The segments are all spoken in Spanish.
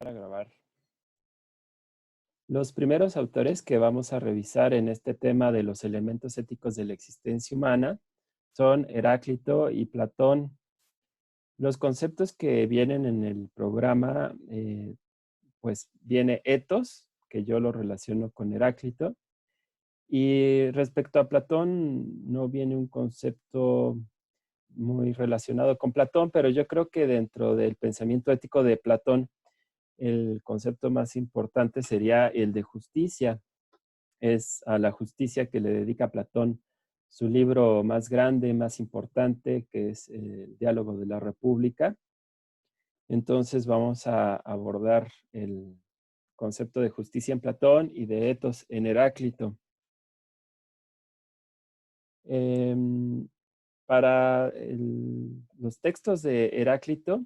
a grabar. Los primeros autores que vamos a revisar en este tema de los elementos éticos de la existencia humana son Heráclito y Platón. Los conceptos que vienen en el programa, pues viene ethos, que yo lo relaciono con Heráclito, y respecto a Platón no viene un concepto muy relacionado con Platón, pero yo creo que dentro del pensamiento ético de Platón, el concepto más importante sería el de justicia. Es a la justicia que le dedica Platón su libro más grande, más importante, que es el Diálogo de la República. Entonces vamos a abordar el concepto de justicia en Platón y de ethos en Heráclito. Em, para los textos de Heráclito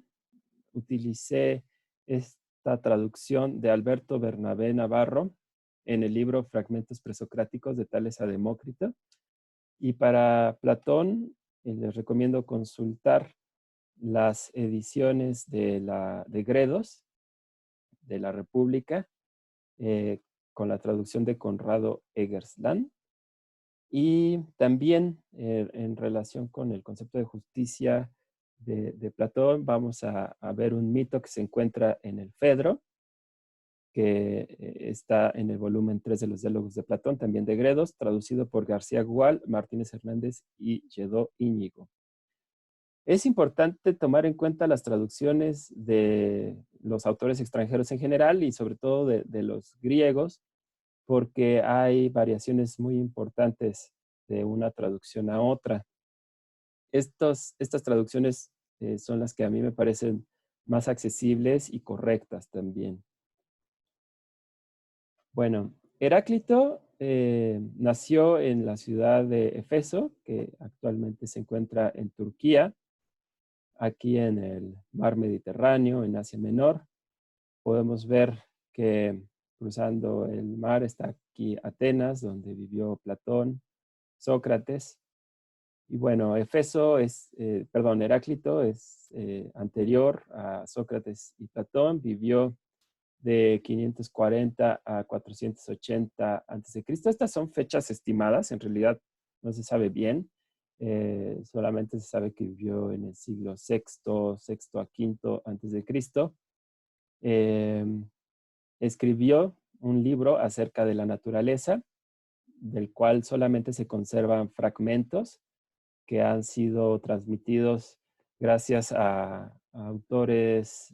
utilicé esta traducción de Alberto Bernabé Navarro en el libro Fragmentos presocráticos de Tales a Demócrito. Y para Platón, les recomiendo consultar las ediciones de Gredos, de la República, eh, con la traducción de Conrado Eggersland. Y también en relación con el concepto de justicia de Platón, vamos a ver un mito que se encuentra en el Fedro, que está en el volumen 3 de los diálogos de Platón, también de Gredos, traducido por García Gual, Martínez Hernández y Lledó Íñigo. Es importante tomar en cuenta las traducciones de los autores extranjeros en general y sobre todo de los griegos, porque hay variaciones muy importantes de una traducción a otra. Estas traducciones son las que a mí me parecen más accesibles y correctas también. Bueno, Heráclito nació en la ciudad de Éfeso, que actualmente se encuentra en Turquía, aquí en el mar Mediterráneo, en Asia Menor. Podemos ver que cruzando el mar está aquí Atenas, donde vivió Platón, Sócrates. Y bueno, Heráclito es anterior a Sócrates y Platón, vivió de 540 a 480 a.C. Estas son fechas estimadas, en realidad no se sabe bien, solamente se sabe que vivió en el siglo VI a V a.C. Escribió un libro acerca de la naturaleza, del cual solamente se conservan fragmentos que han sido transmitidos gracias a autores,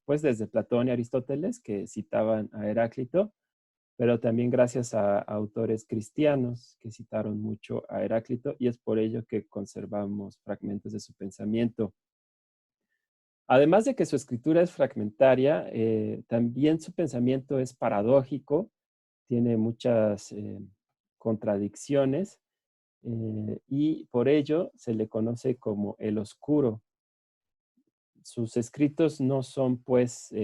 pues desde Platón y Aristóteles, que citaban a Heráclito, pero también gracias a autores cristianos que citaron mucho a Heráclito, y es por ello que conservamos fragmentos de su pensamiento. Además de que su escritura es fragmentaria, también su pensamiento es paradójico, tiene muchas contradicciones, y por ello se le conoce como el oscuro. Sus escritos no son, pues,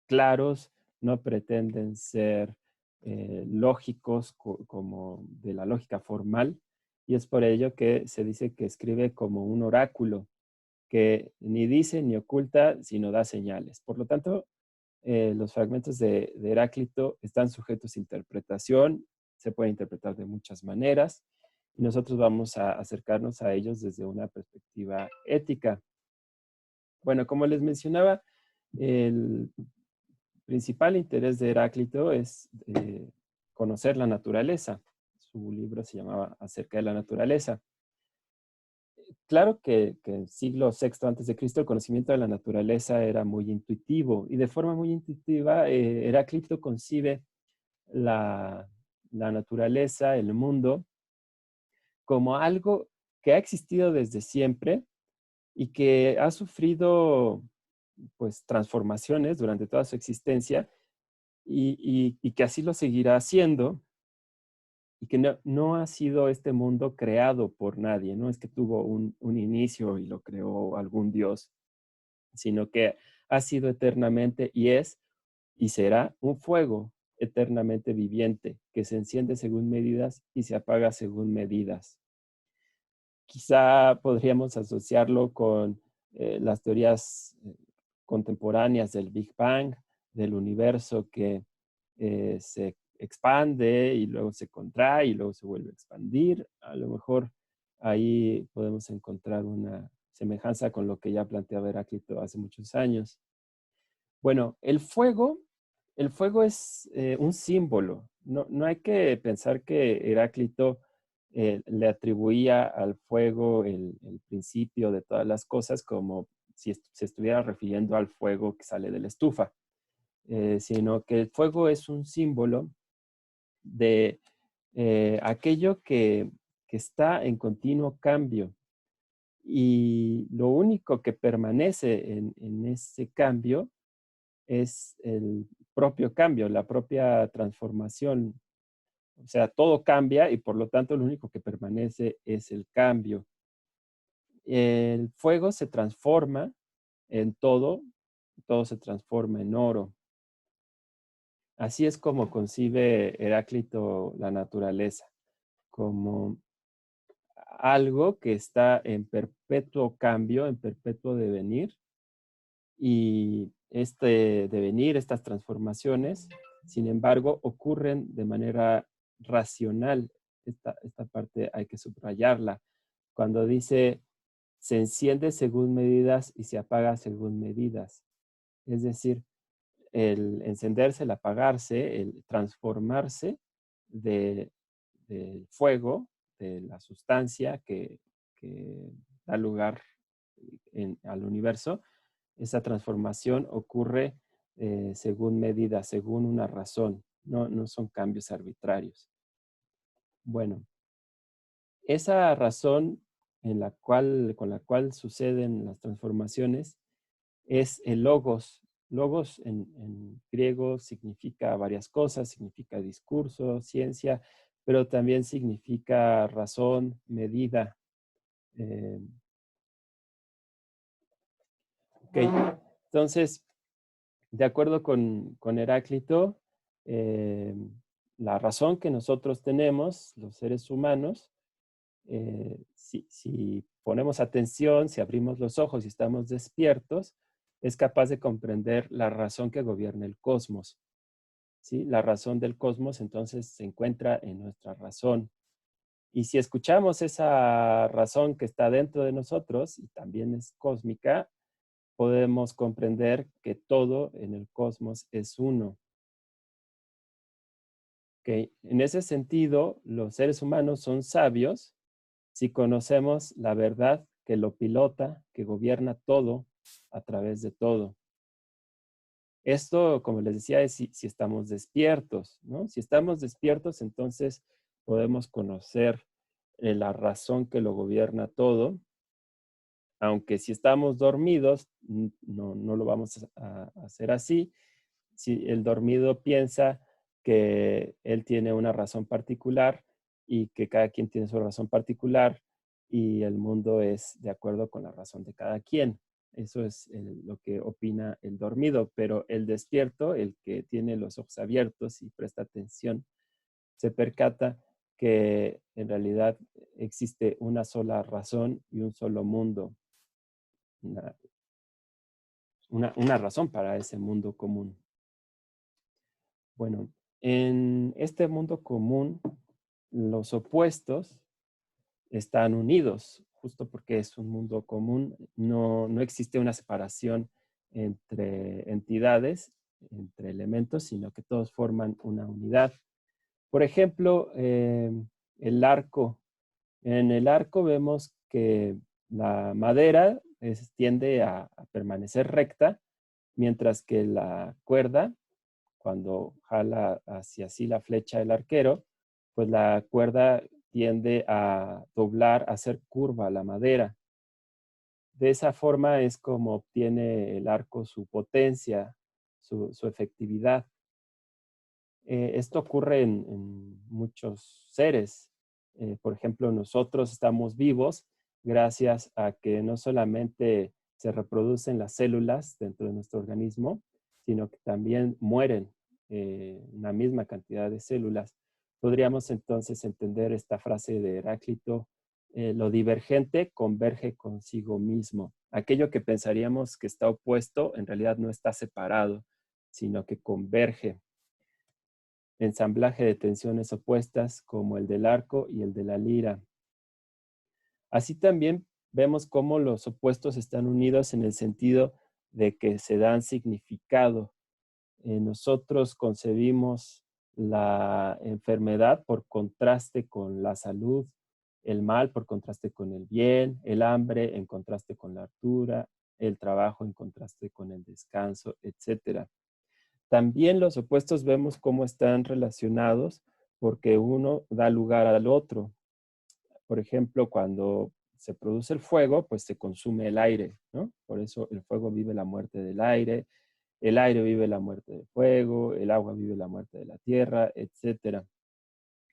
claros, no pretenden ser lógicos como de la lógica formal, y es por ello que se dice que escribe como un oráculo, que ni dice ni oculta, sino da señales. Por lo tanto, los fragmentos de Heráclito están sujetos a interpretación, se pueden interpretar de muchas maneras, y nosotros vamos a acercarnos a ellos desde una perspectiva ética. Bueno, como les mencionaba, el principal interés de Heráclito es conocer la naturaleza. Su libro se llamaba Acerca de la naturaleza. Claro que en el siglo VI antes de Cristo el conocimiento de la naturaleza era muy intuitivo, y de forma muy intuitiva Heráclito concibe la naturaleza, el mundo, como algo que ha existido desde siempre y que ha sufrido, pues, transformaciones durante toda su existencia, y que así lo seguirá haciendo, y que no ha sido este mundo creado por nadie, no es que tuvo un inicio y lo creó algún dios, sino que ha sido eternamente y es y será un fuego eternamente viviente que se enciende según medidas y se apaga según medidas. Quizá podríamos asociarlo con las teorías contemporáneas del Big Bang, del universo que se expande y luego se contrae y luego se vuelve a expandir. A lo mejor ahí podemos encontrar una semejanza con lo que ya planteaba Heráclito hace muchos años. Bueno, el fuego es un símbolo. No hay que pensar que Heráclito le atribuía al fuego el principio de todas las cosas como si se estuviera refiriendo al fuego que sale de la estufa, sino que el fuego es un símbolo de aquello que está en continuo cambio. Y lo único que permanece en ese cambio es el propio cambio, la propia transformación. O sea, todo cambia y por lo tanto lo único que permanece es el cambio. El fuego se transforma en todo, todo se transforma en oro. Así es como concibe Heráclito la naturaleza, como algo que está en perpetuo cambio, en perpetuo devenir, y este devenir, estas transformaciones, sin embargo, ocurren de manera racional. Esta parte hay que subrayarla. Cuando dice, se enciende según medidas y se apaga según medidas. Es decir, el encenderse, el apagarse, el transformarse del fuego, de la sustancia que da lugar al universo, esa transformación ocurre según medida, según una razón, no son cambios arbitrarios. Bueno, esa razón con la cual suceden las transformaciones es el logos. Logos en griego significa varias cosas, significa discurso, ciencia, pero también significa razón, medida. Eh, ok, entonces, de acuerdo con Heráclito, eh, la razón que nosotros tenemos, los seres humanos, si ponemos atención, si abrimos los ojos y estamos despiertos, es capaz de comprender la razón que gobierna el cosmos. ¿Sí? La razón del cosmos entonces se encuentra en nuestra razón. Y si escuchamos esa razón que está dentro de nosotros y también es cósmica, podemos comprender que todo en el cosmos es uno. ¿Okay? En ese sentido, los seres humanos son sabios si conocemos la verdad que lo pilota, que gobierna todo a través de todo. Esto, como les decía, es si estamos despiertos, ¿no? Si estamos despiertos, entonces podemos conocer la razón que lo gobierna todo, aunque si estamos dormidos, no lo vamos a hacer así. Si el dormido piensa que él tiene una razón particular y que cada quien tiene su razón particular y el mundo es de acuerdo con la razón de cada quien. Eso es lo que opina el dormido, pero el despierto, el que tiene los ojos abiertos y presta atención, se percata que en realidad existe una sola razón y un solo mundo, una razón para ese mundo común. Bueno, en este mundo común, los opuestos están unidos, justo porque es un mundo común. No existe una separación entre entidades, entre elementos, sino que todos forman una unidad. Por ejemplo, el arco. En el arco vemos que la madera tiende a permanecer recta, mientras que la cuerda, cuando jala hacia sí la flecha del arquero, pues la cuerda tiende a doblar, a hacer curva la madera. De esa forma es como obtiene el arco su potencia, su efectividad. Esto ocurre en muchos seres. Por ejemplo, nosotros estamos vivos gracias a que no solamente se reproducen las células dentro de nuestro organismo, sino que también mueren una misma cantidad de células. Podríamos entonces entender esta frase de Heráclito lo divergente converge consigo mismo. Aquello que pensaríamos que está opuesto, en realidad no está separado, sino que converge. Ensamblaje de tensiones opuestas como el del arco y el de la lira. Así también vemos cómo los opuestos están unidos en el sentido de que se dan significado. Nosotros concebimos la enfermedad por contraste con la salud, el mal por contraste con el bien, el hambre en contraste con la hartura, el trabajo en contraste con el descanso, etc. También los opuestos vemos cómo están relacionados porque uno da lugar al otro. Por ejemplo, cuando se produce el fuego, pues se consume el aire, ¿no? Por eso el fuego vive la muerte del aire, el aire vive la muerte del fuego, el agua vive la muerte de la tierra, etc.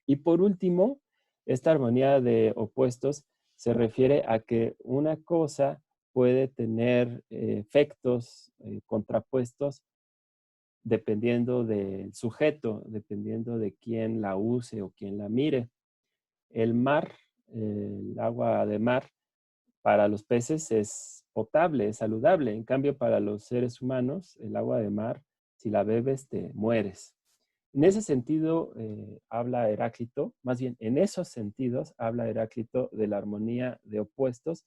Y por último, esta armonía de opuestos se refiere a que una cosa puede tener efectos contrapuestos dependiendo del sujeto, dependiendo de quién la use o quién la mire. El mar, el agua de mar, para los peces es potable, es saludable. En cambio, para los seres humanos, el agua de mar, si la bebes, te mueres. En ese sentido, habla Heráclito, más bien en esos sentidos, habla Heráclito de la armonía de opuestos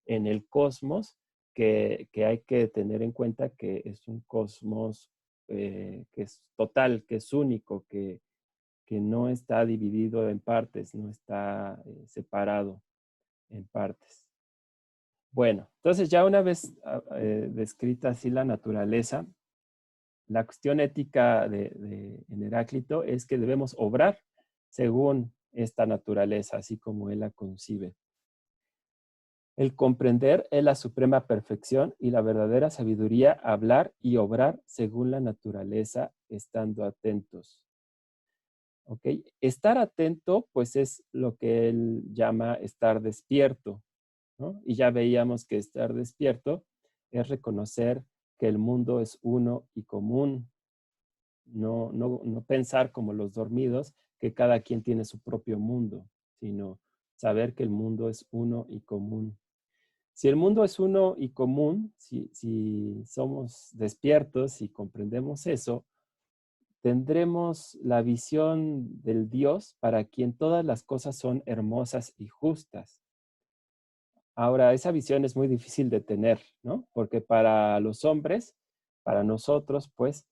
en el cosmos, que hay que tener en cuenta que es un cosmos que es total, que es único, que no está dividido en partes, no está separado en partes. Bueno, entonces ya una vez descrita así la naturaleza, la cuestión ética en Heráclito es que debemos obrar según esta naturaleza, así como él la concibe. El comprender es la suprema perfección y la verdadera sabiduría, hablar y obrar según la naturaleza, estando atentos. ¿Ok? Estar atento, pues es lo que él llama estar despierto, ¿no? Y ya veíamos que estar despierto es reconocer que el mundo es uno y común, no pensar como los dormidos, que cada quien tiene su propio mundo, sino saber que el mundo es uno y común. Si el mundo es uno y común, si somos despiertos y comprendemos eso, tendremos la visión del Dios para quien todas las cosas son hermosas y justas. Ahora, esa visión es muy difícil de tener, ¿no? Porque para los hombres, para nosotros, pues,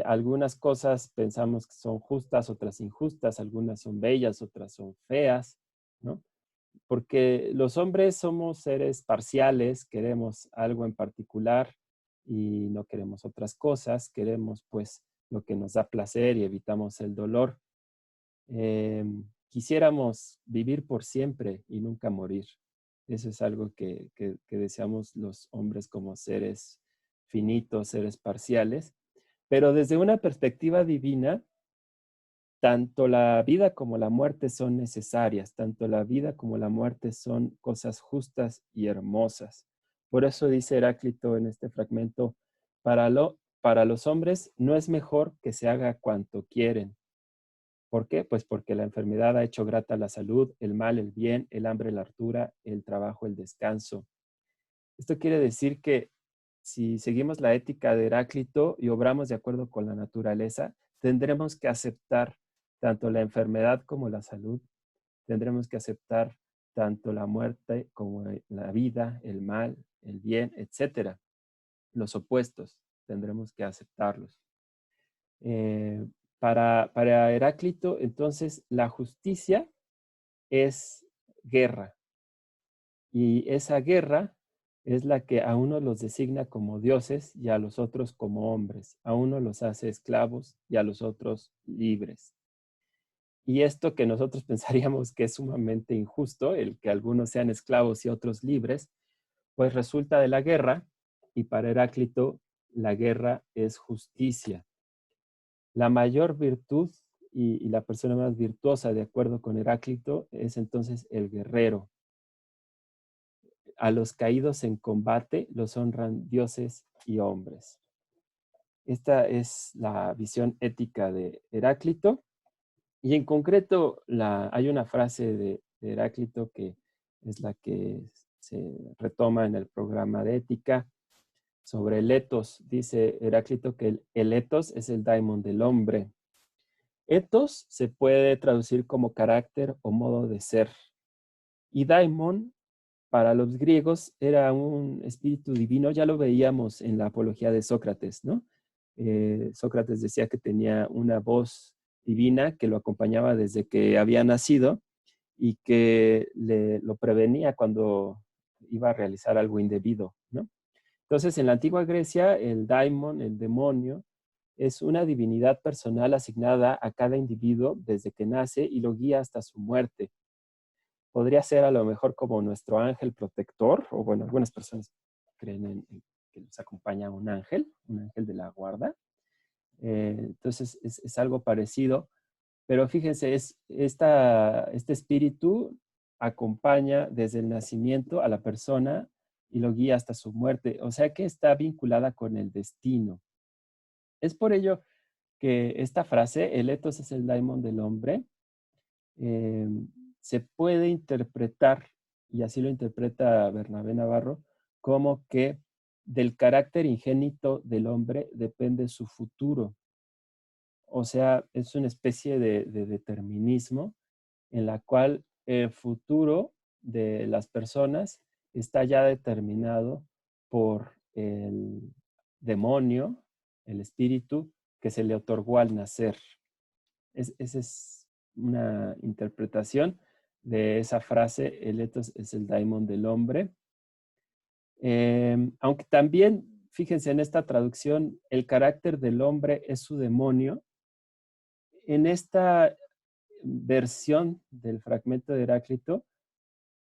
algunas cosas pensamos que son justas, otras injustas, algunas son bellas, otras son feas, ¿no? Porque los hombres somos seres parciales, queremos algo en particular y no queremos otras cosas, queremos pues lo que nos da placer y evitamos el dolor. Quisiéramos vivir por siempre y nunca morir. Eso es algo que deseamos los hombres como seres finitos, seres parciales. Pero desde una perspectiva divina, tanto la vida como la muerte son necesarias, tanto la vida como la muerte son cosas justas y hermosas. Por eso dice Heráclito en este fragmento, para los hombres no es mejor que se haga cuanto quieren. ¿Por qué? Pues porque la enfermedad ha hecho grata la salud, el mal, el bien, el hambre, la hartura, el trabajo, el descanso. Esto quiere decir que si seguimos la ética de Heráclito y obramos de acuerdo con la naturaleza, tendremos que aceptar tanto la enfermedad como la salud, tendremos que aceptar tanto la muerte como la vida, el mal, el bien, etcétera. Los opuestos, tendremos que aceptarlos. Eh, para Heráclito, entonces, la justicia es guerra. Y esa guerra es la que a uno los designa como dioses y a los otros como hombres. A uno los hace esclavos y a los otros libres. Y esto que nosotros pensaríamos que es sumamente injusto, el que algunos sean esclavos y otros libres, pues resulta de la guerra, y para Heráclito la guerra es justicia. La mayor virtud y la persona más virtuosa, de acuerdo con Heráclito, es entonces el guerrero. A los caídos en combate los honran dioses y hombres. Esta es la visión ética de Heráclito. Y en concreto, hay una frase de Heráclito que es la que se retoma en el programa de ética. Sobre el ethos, dice Heráclito que el ethos es el daimon del hombre. Ethos se puede traducir como carácter o modo de ser. Y daimon, para los griegos, era un espíritu divino. Ya lo veíamos en la apología de Sócrates, ¿no? Sócrates decía que tenía una voz divina que lo acompañaba desde que había nacido y que lo prevenía cuando iba a realizar algo indebido, ¿no? Entonces, en la antigua Grecia, el daimon, el demonio, es una divinidad personal asignada a cada individuo desde que nace y lo guía hasta su muerte. Podría ser a lo mejor como nuestro ángel protector, o bueno, algunas personas creen en que nos acompaña un ángel de la guarda. Entonces, es algo parecido, pero fíjense, este espíritu acompaña desde el nacimiento a la persona y lo guía hasta su muerte. O sea que está vinculada con el destino. Es por ello que esta frase, el ethos es el daimon del hombre, eh, se puede interpretar, y así lo interpreta Bernabé Navarro, como que del carácter ingénito del hombre depende su futuro. O sea, es una especie de determinismo en la cual el futuro de las personas está ya determinado por el demonio, el espíritu que se le otorgó al nacer. Esa es una interpretación de esa frase, el ethos es el daimon del hombre. Aunque también, fíjense en esta traducción, el carácter del hombre es su demonio. En esta versión del fragmento de Heráclito,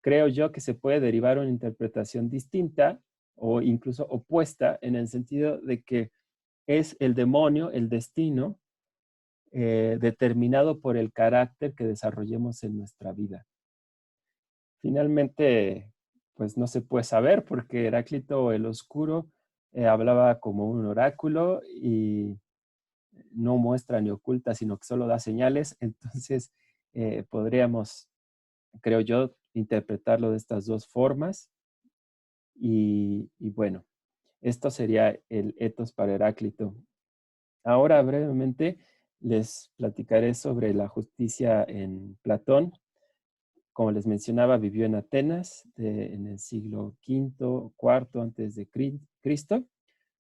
creo yo que se puede derivar una interpretación distinta o incluso opuesta en el sentido de que es el demonio, el destino, determinado por el carácter que desarrollemos en nuestra vida. Finalmente, pues no se puede saber porque Heráclito el Oscuro hablaba como un oráculo y no muestra ni oculta, sino que solo da señales. Entonces, podríamos, creo yo, interpretarlo de estas dos formas. Y bueno, esto sería el ethos para Heráclito. Ahora, brevemente, les platicaré sobre la justicia en Platón. Como les mencionaba, vivió en Atenas en el siglo V, IV antes de Cristo.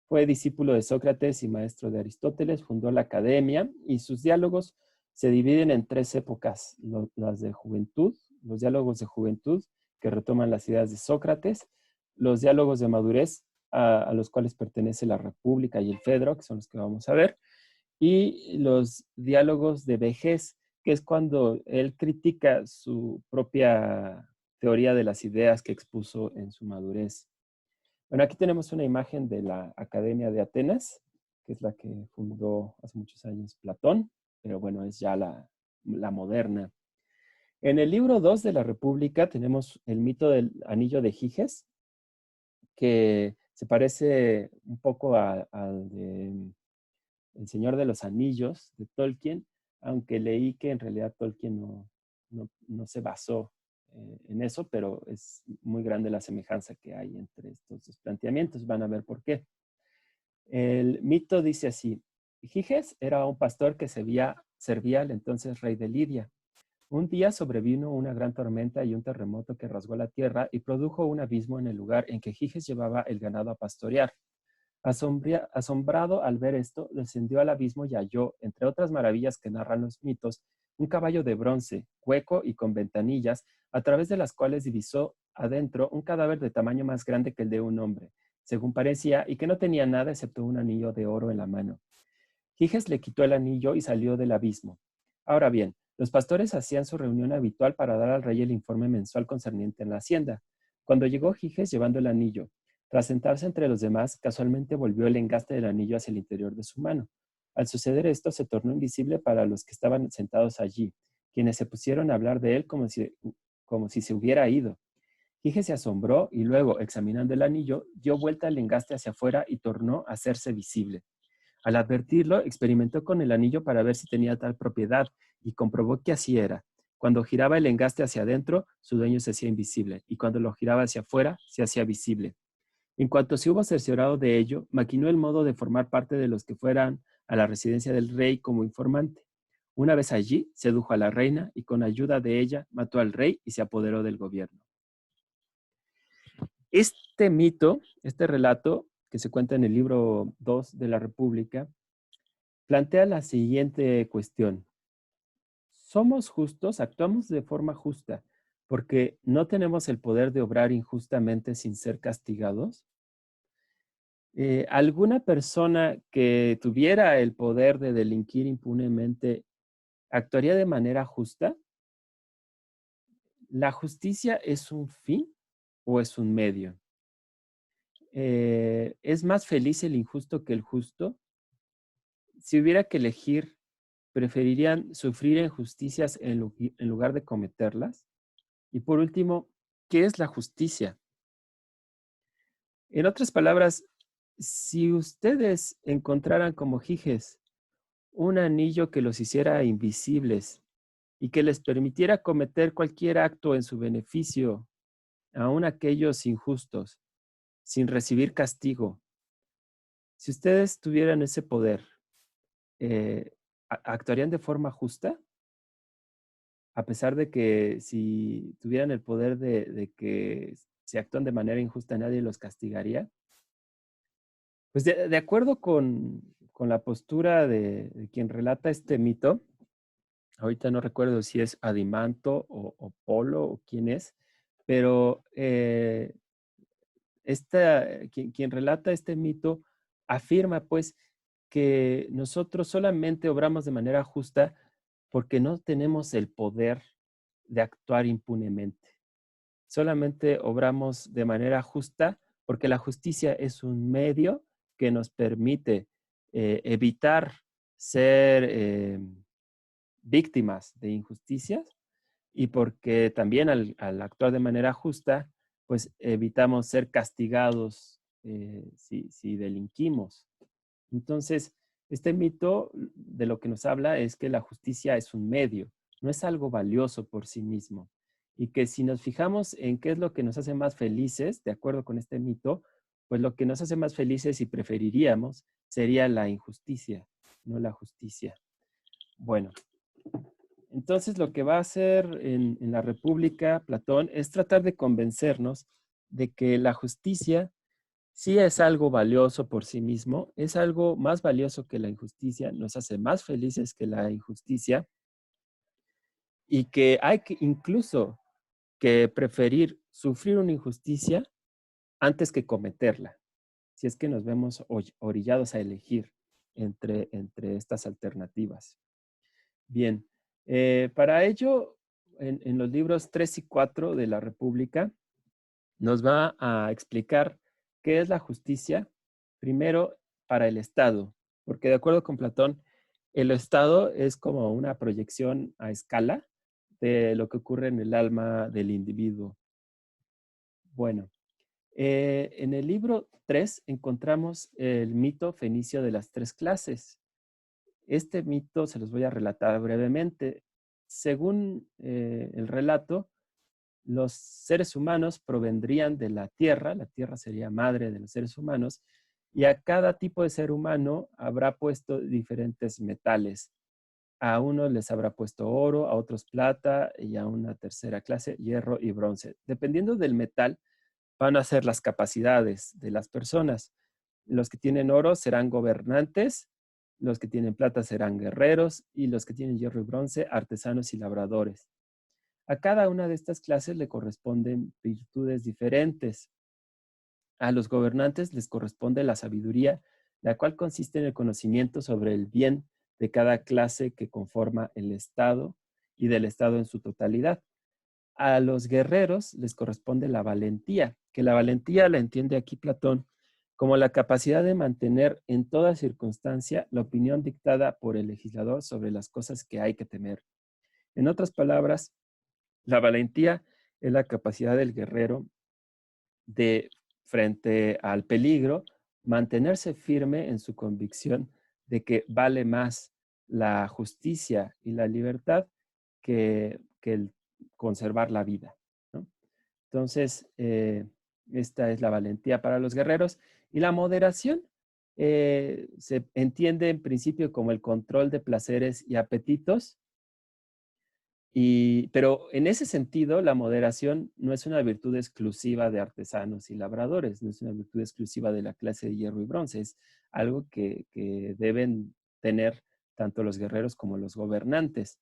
Fue discípulo de Sócrates y maestro de Aristóteles, fundó la academia y sus diálogos se dividen en tres épocas, las de juventud, los diálogos de juventud que retoman las ideas de Sócrates, los diálogos de madurez a los cuales pertenece la República y el Fedro, que son los que vamos a ver, y los diálogos de vejez, que es cuando él critica su propia teoría de las ideas que expuso en su madurez. Bueno, aquí tenemos una imagen de la Academia de Atenas, que es la que fundó hace muchos años Platón, pero bueno, es ya la moderna. En el libro 2 de la República tenemos el mito del anillo de Giges, que se parece un poco al de El Señor de los Anillos de Tolkien, aunque leí que en realidad Tolkien no se basó en eso, pero es muy grande la semejanza que hay entre estos dos planteamientos. Van a ver por qué. El mito dice así: Giges era un pastor que servía al entonces rey de Lidia. Un día sobrevino una gran tormenta y un terremoto que rasgó la tierra y produjo un abismo en el lugar en que Giges llevaba el ganado a pastorear. Asombrado al ver esto, descendió al abismo y halló, entre otras maravillas que narran los mitos, un caballo de bronce, hueco y con ventanillas, a través de las cuales divisó adentro un cadáver de tamaño más grande que el de un hombre, según parecía, y que no tenía nada excepto un anillo de oro en la mano. Giges le quitó el anillo y salió del abismo. Ahora bien, los pastores hacían su reunión habitual para dar al rey el informe mensual concerniente en la hacienda. Cuando llegó Giges llevando el anillo, tras sentarse entre los demás, casualmente volvió el engaste del anillo hacia el interior de su mano. Al suceder esto, se tornó invisible para los que estaban sentados allí, quienes se pusieron a hablar de él como si se hubiera ido. Giges se asombró y luego, examinando el anillo, dio vuelta el engaste hacia afuera y tornó a hacerse visible. Al advertirlo, experimentó con el anillo para ver si tenía tal propiedad y comprobó que así era. Cuando giraba el engaste hacia adentro, su dueño se hacía invisible, y cuando lo giraba hacia afuera, se hacía visible. En cuanto se hubo cerciorado de ello, maquinó el modo de formar parte de los que fueran a la residencia del rey como informante. Una vez allí, sedujo a la reina y con ayuda de ella mató al rey y se apoderó del gobierno. Este mito, este relato, que se cuenta en el libro 2 de la República, plantea la siguiente cuestión. ¿Somos justos? ¿Actuamos de forma justa porque no tenemos el poder de obrar injustamente sin ser castigados? ¿Alguna persona que tuviera el poder de delinquir impunemente actuaría de manera justa? ¿La justicia es un fin o es un medio? ¿Es más feliz el injusto que el justo? Si hubiera que elegir, ¿preferirían sufrir injusticias en lugar de cometerlas? Y por último, ¿qué es la justicia? En otras palabras, si ustedes encontraran como Giges un anillo que los hiciera invisibles y que les permitiera cometer cualquier acto en su beneficio, aun aquellos injustos, sin recibir castigo, si ustedes tuvieran ese poder, ¿actuarían de forma justa? A pesar de que si tuvieran el poder de que si actúan de manera injusta nadie los castigaría. Pues de acuerdo con la postura de quien relata este mito, ahorita no recuerdo si es Adimanto o Polo o quién es, pero quien relata este mito afirma pues que nosotros solamente obramos de manera justa porque no tenemos el poder de actuar impunemente. Solamente obramos de manera justa porque la justicia es un medio que nos permite evitar ser víctimas de injusticias y porque también al actuar de manera justa, pues evitamos ser castigados si delinquimos. Entonces, este mito de lo que nos habla es que la justicia es un medio, no es algo valioso por sí mismo. Y que si nos fijamos en qué es lo que nos hace más felices, de acuerdo con este mito, pues lo que nos hace más felices y preferiríamos sería la injusticia, no la justicia. Bueno, entonces lo que va a hacer en la República Platón es tratar de convencernos de que la justicia sí es algo valioso por sí mismo, es algo más valioso que la injusticia, nos hace más felices que la injusticia y que hay que incluso que preferir sufrir una injusticia antes que cometerla, si es que nos vemos orillados a elegir entre estas alternativas. Bien, para ello, en los libros 3 y 4 de la República, nos va a explicar qué es la justicia, primero para el Estado, porque de acuerdo con Platón, el Estado es como una proyección a escala de lo que ocurre en el alma del individuo. Bueno, en el libro 3 encontramos el mito fenicio de las tres clases. Este mito se los voy a relatar brevemente. Según el relato, los seres humanos provendrían de la tierra sería madre de los seres humanos, y a cada tipo de ser humano habrá puesto diferentes metales. A unos les habrá puesto oro, a otros plata y a una tercera clase hierro y bronce. Dependiendo del metal, van a ser las capacidades de las personas. Los que tienen oro serán gobernantes, los que tienen plata serán guerreros y los que tienen hierro y bronce, artesanos y labradores. A cada una de estas clases le corresponden virtudes diferentes. A los gobernantes les corresponde la sabiduría, la cual consiste en el conocimiento sobre el bien de cada clase que conforma el Estado y del Estado en su totalidad. A los guerreros les corresponde la valentía, que la valentía la entiende aquí Platón como la capacidad de mantener en toda circunstancia la opinión dictada por el legislador sobre las cosas que hay que temer. En otras palabras, la valentía es la capacidad del guerrero de, frente al peligro, mantenerse firme en su convicción de que vale más la justicia y la libertad que que el conservar la vida, ¿no? Entonces, esta es la valentía para los guerreros. Y la moderación se entiende en principio como el control de placeres y apetitos, pero en ese sentido, la moderación no es una virtud exclusiva de artesanos y labradores, no es una virtud exclusiva de la clase de hierro y bronce, es algo que deben tener tanto los guerreros como los gobernantes.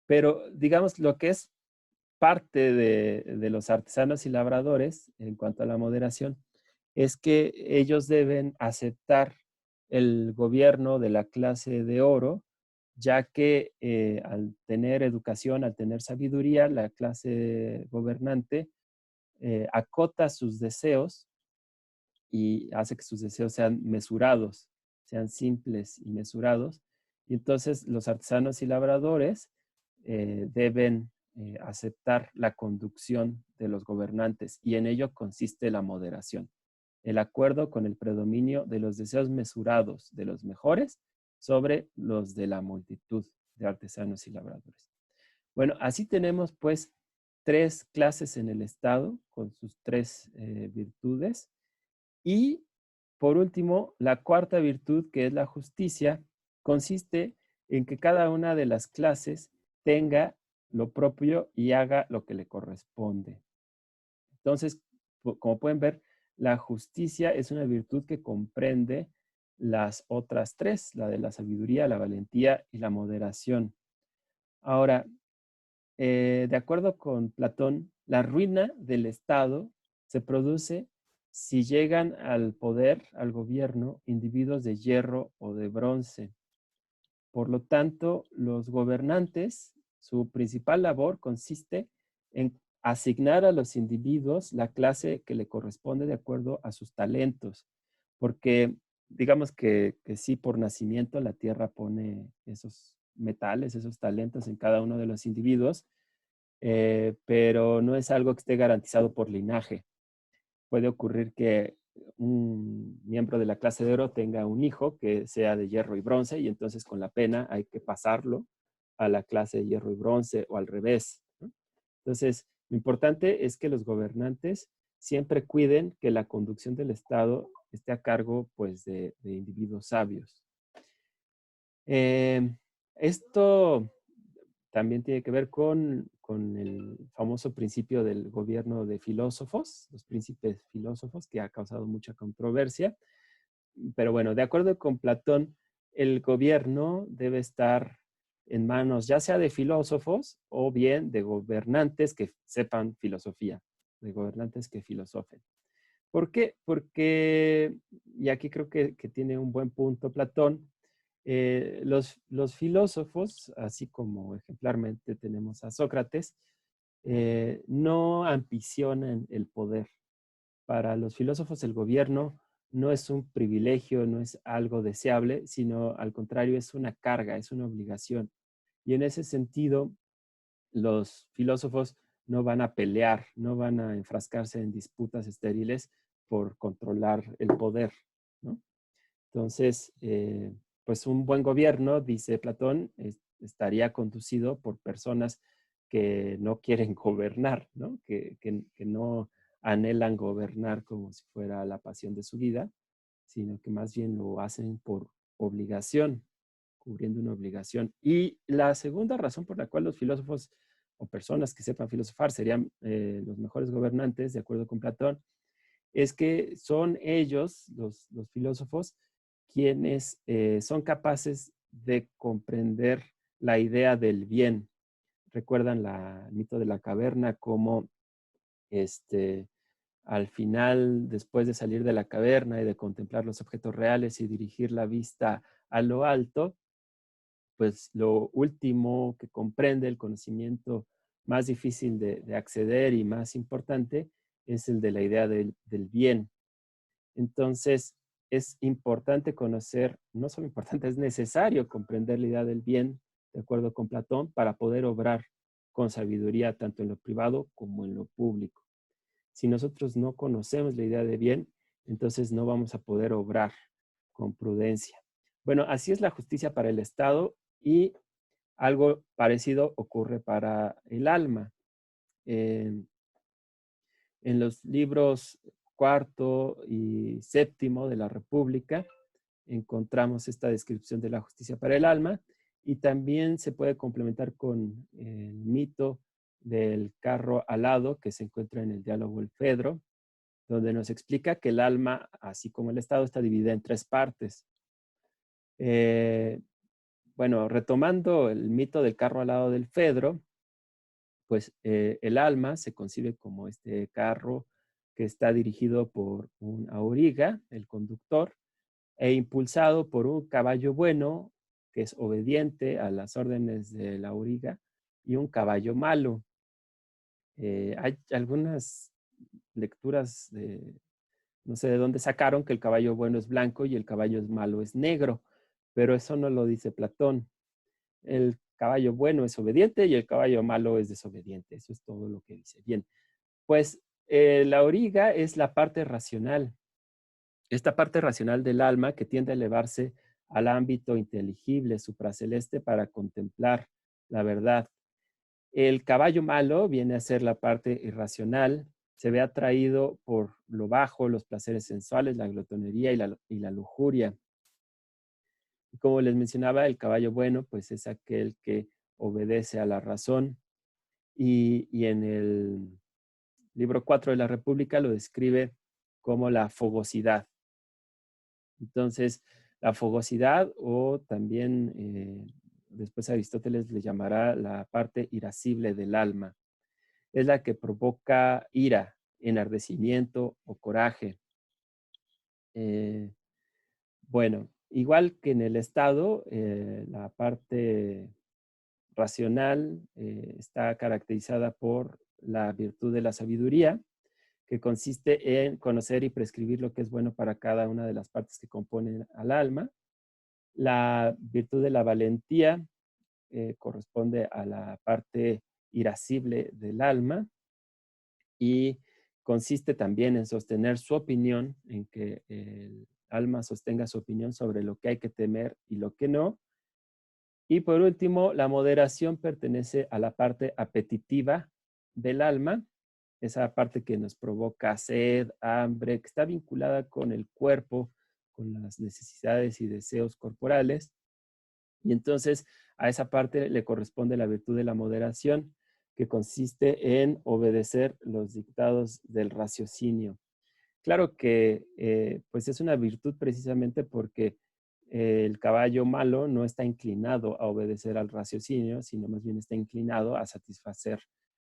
Pero digamos, lo que es parte de los artesanos y labradores en cuanto a la moderación es que ellos deben aceptar el gobierno de la clase de oro, ya que al tener educación, al tener sabiduría, la clase gobernante acota sus deseos y hace que sus deseos sean mesurados, sean simples y mesurados. Y entonces los artesanos y labradores deben aceptar la conducción de los gobernantes y en ello consiste la moderación, el acuerdo con el predominio de los deseos mesurados de los mejores sobre los de la multitud de artesanos y labradores. Bueno, así tenemos pues tres clases en el Estado con sus tres virtudes y por último, la cuarta virtud, que es la justicia, consiste en que cada una de las clases tenga lo propio y haga lo que le corresponde. Entonces, como pueden ver, la justicia es una virtud que comprende las otras tres, la de la sabiduría, la valentía y la moderación. Ahora, de acuerdo con Platón, la ruina del Estado se produce si llegan al poder, al gobierno, individuos de hierro o de bronce. Por lo tanto, los gobernantes, su principal labor consiste en asignar a los individuos la clase que le corresponde de acuerdo a sus talentos, porque digamos que sí, por nacimiento la tierra pone esos metales, esos talentos en cada uno de los individuos, pero no es algo que esté garantizado por linaje. Puede ocurrir que un miembro de la clase de oro tenga un hijo que sea de hierro y bronce y entonces con la pena hay que pasarlo a la clase de hierro y bronce o al revés, ¿no? Entonces, lo importante es que los gobernantes siempre cuiden que la conducción del Estado esté a cargo pues, de individuos sabios. Esto también tiene que ver con el famoso principio del gobierno de filósofos, los príncipes filósofos, que ha causado mucha controversia. Pero bueno, de acuerdo con Platón, el gobierno debe estar en manos ya sea de filósofos o bien de gobernantes que sepan filosofía, de gobernantes que filosofen. ¿Por qué? Porque, y aquí creo que tiene un buen punto Platón, los filósofos, así como ejemplarmente tenemos a Sócrates, no ambicionan el poder. Para los filósofos el gobierno no es un privilegio, no es algo deseable, sino al contrario es una carga, es una obligación. Y en ese sentido, los filósofos no van a pelear, no van a enfrascarse en disputas estériles por controlar el poder, ¿no? Entonces, pues un buen gobierno, dice Platón, estaría conducido por personas que no quieren gobernar, ¿no? Que no anhelan gobernar como si fuera la pasión de su vida, sino que más bien lo hacen por obligación, cubriendo una obligación. Y la segunda razón por la cual los filósofos o personas que sepan filosofar serían los mejores gobernantes, de acuerdo con Platón, es que son ellos, los filósofos, quienes son capaces de comprender la idea del bien. Recuerdan el mito de la caverna, como este, al final, después de salir de la caverna y de contemplar los objetos reales y dirigir la vista a lo alto, pues lo último que comprende, el conocimiento más difícil de acceder y más importante, es el de la idea del bien. Entonces, es importante conocer, no solo importante, es necesario comprender la idea del bien, de acuerdo con Platón, para poder obrar con sabiduría tanto en lo privado como en lo público. Si nosotros no conocemos la idea de bien, entonces no vamos a poder obrar con prudencia. Bueno, así es la justicia para el Estado y Algo parecido ocurre para el alma. En los libros cuarto y séptimo de la República encontramos esta descripción de la justicia para el alma, y también se puede complementar con el mito del carro alado que se encuentra en el diálogo El Fedro, donde nos explica que el alma, así como el Estado, está dividida en tres partes. Eh, bueno, retomando el mito del carro alado del Fedro, pues el alma se concibe como este carro que está dirigido por un auriga, el conductor, e impulsado por un caballo bueno que es obediente a las órdenes del auriga, y un caballo malo. Hay algunas lecturas no sé de dónde sacaron que el caballo bueno es blanco y el caballo malo es negro, pero eso no lo dice Platón. El caballo bueno es obediente y el caballo malo es desobediente. Eso es todo lo que dice. Bien, pues la auriga es la parte racional, esta parte racional del alma que tiende a elevarse al ámbito inteligible, supraceleste, para contemplar la verdad. El caballo malo viene a ser la parte irracional, se ve atraído por lo bajo, los placeres sensuales, la glotonería y la lujuria. Y como les mencionaba, el caballo bueno, pues es aquel que obedece a la razón. Y en el libro 4 de la República lo describe como la fogosidad. Entonces, la fogosidad, o también después Aristóteles le llamará la parte irascible del alma, es la que provoca ira, enardecimiento o coraje. Eh, bueno, igual que en el Estado, la parte racional está caracterizada por la virtud de la sabiduría, que consiste en conocer y prescribir lo que es bueno para cada una de las partes que componen al alma. La virtud de la valentía corresponde a la parte irascible del alma, y consiste también en sostener su opinión, en que el alma sostenga su opinión sobre lo que hay que temer y lo que no. Y por último, la moderación pertenece a la parte apetitiva del alma, esa parte que nos provoca sed, hambre, que está vinculada con el cuerpo, con las necesidades y deseos corporales. Y entonces a esa parte le corresponde la virtud de la moderación, que consiste en obedecer los dictados del raciocinio. Claro que pues es una virtud precisamente porque el caballo malo no está inclinado a obedecer al raciocinio, sino más bien está inclinado a satisfacer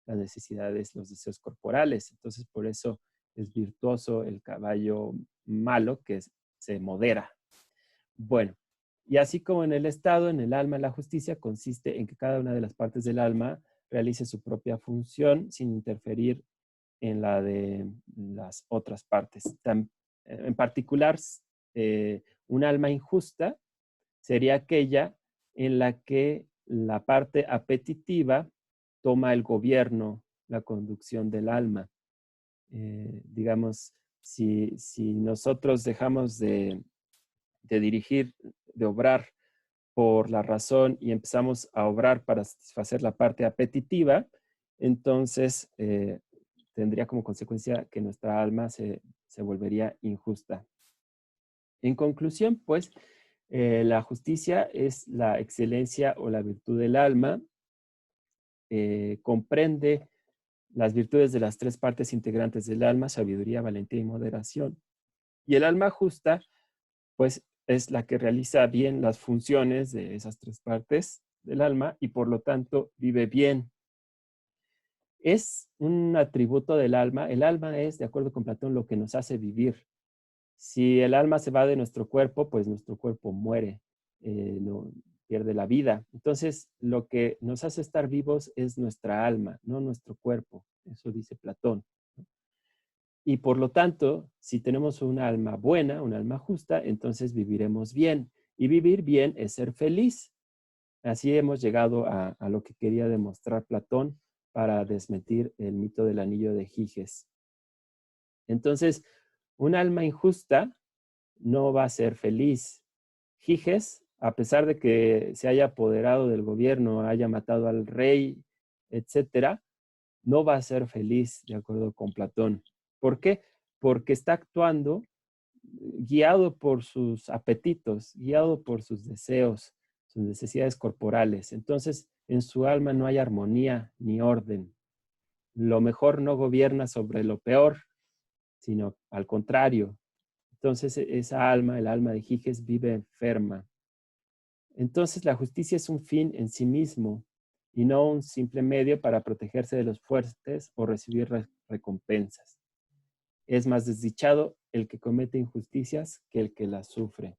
las necesidades, los deseos corporales. Entonces, por eso es virtuoso el caballo malo, que se modera. Bueno, y así como en el Estado, en el alma, la justicia consiste en que cada una de las partes del alma realice su propia función sin interferir en la de las otras partes. En particular, un alma injusta sería aquella en la que la parte apetitiva toma el gobierno, la conducción del alma. Digamos, si nosotros dejamos de dirigir, de obrar por la razón, y empezamos a obrar para satisfacer la parte apetitiva, entonces tendría como consecuencia que nuestra alma se volvería injusta. En conclusión, pues, la justicia es la excelencia o la virtud del alma, comprende las virtudes de las tres partes integrantes del alma: sabiduría, valentía y moderación. Y el alma justa, pues, es la que realiza bien las funciones de esas tres partes del alma y por lo tanto vive bien. Es un atributo del alma. El alma es, de acuerdo con Platón, lo que nos hace vivir. Si el alma se va de nuestro cuerpo, pues nuestro cuerpo muere, no, pierde la vida. Entonces, lo que nos hace estar vivos es nuestra alma, no nuestro cuerpo. Eso dice Platón. Y por lo tanto, si tenemos un alma buena, un alma justa, entonces viviremos bien. Y vivir bien es ser feliz. Así hemos llegado a lo que quería demostrar Platón para desmentir el mito del anillo de Giges. Entonces, un alma injusta no va a ser feliz. Giges a pesar de que se haya apoderado del gobierno, haya matado al rey, etcétera, no va a ser feliz, de acuerdo con Platón. ¿Por qué? Porque está actuando guiado por sus apetitos, guiado por sus deseos, sus necesidades corporales. Entonces, en su alma no hay armonía ni orden. Lo mejor no gobierna sobre lo peor, sino al contrario. Entonces, esa alma, el alma de Giges, vive enferma. Entonces, la justicia es un fin en sí mismo y no un simple medio para protegerse de los fuertes o recibir recompensas. Es más desdichado el que comete injusticias que el que las sufre.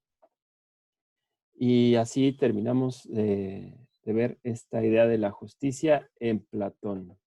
Y así terminamos de ver esta idea de la justicia en Platón.